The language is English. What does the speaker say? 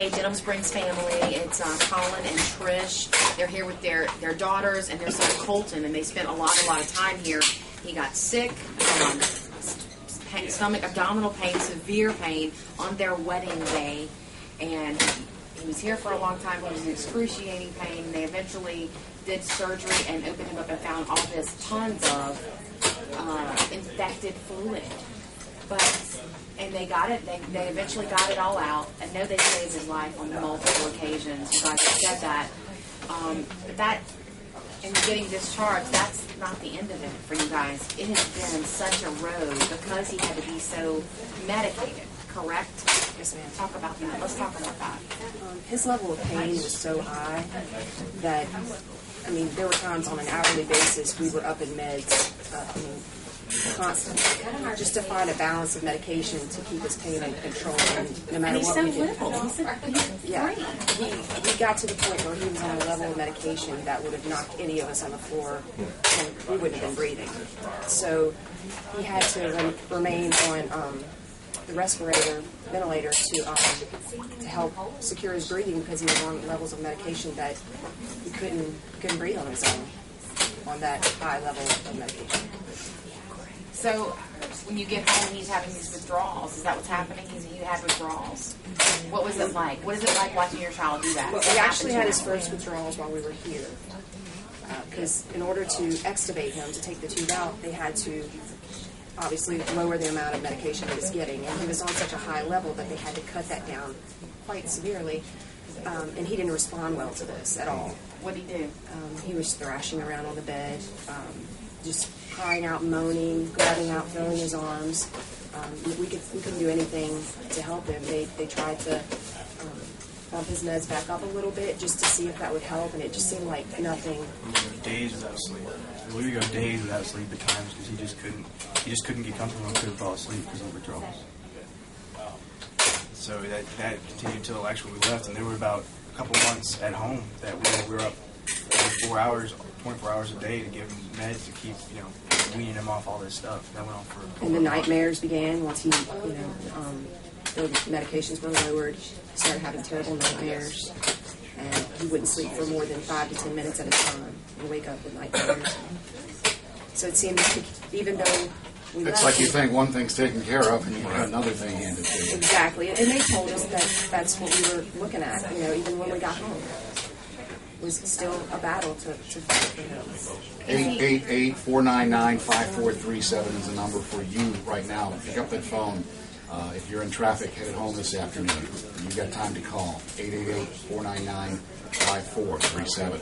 Hey, Denham Springs family. It's Colin and Trish. They're here with their daughters and their son Colton, and they spent a lot of time here. He got sick, stomach, abdominal pain, severe pain on their wedding day, and he was here for a long time. He was in excruciating pain. They eventually did surgery and opened him up and found all this tons of infected fluid. And they got it. They eventually got it all out. I know they saved his life on multiple occasions. You guys have said that. But that, and getting discharged, that's not the end of it for you guys. It has been such a road because he had to be so medicated. Correct? Yes, ma'am. Talk about that. Let's talk about that. His level of pain was so high that, there were times on an hourly basis we were up in meds. Constantly, just to find a balance of medication to keep his pain under control, and no matter what we did. He got to the point where he was on a level of medication that would have knocked any of us on the floor, and we wouldn't have been breathing. So he had to remain on the ventilator to help secure his breathing because he was on levels of medication that he couldn't breathe on his own on that high level of medication. So when you get home, he's having these withdrawals. Is that what's happening? He had withdrawals. What was it like? What is it like watching your child do that? Well, he actually had his first withdrawals while we were here. Because in order to extubate him, to take the tube out, they had to obviously lower the amount of medication he was getting. And he was on such a high level that they had to cut that down quite severely. And he didn't respond well to this at all. What did he do? He was thrashing around on the bed, just crying out, moaning, grabbing out, throwing his arms. We couldn't do anything to help him. They tried to bump his meds back up a little bit just to see if that would help, and it just seemed like nothing. We would go days without sleep. We would go days without sleep at times because he just couldn't get comfortable and couldn't fall asleep because of withdrawals. So that continued until actually we left, and there were about a couple months at home that we were up 24 hours a day to give him meds to keep, weaning him off all this stuff. That went on for. And the nightmares began once he, the medications were lowered. He started having terrible nightmares, and he wouldn't sleep for more than 5 to 10 minutes at a time and wake up with nightmares. So it seemed like even though we it's like you think one thing's taken care of and you got another thing handed to you. Exactly, and they told us that that's what we were looking at. Even when we got home. Was still a battle to fight. 888-499-5437 is the number for you right now. Pick up that phone. If you're in traffic headed home this afternoon, you've got time to call. 888-499-5437.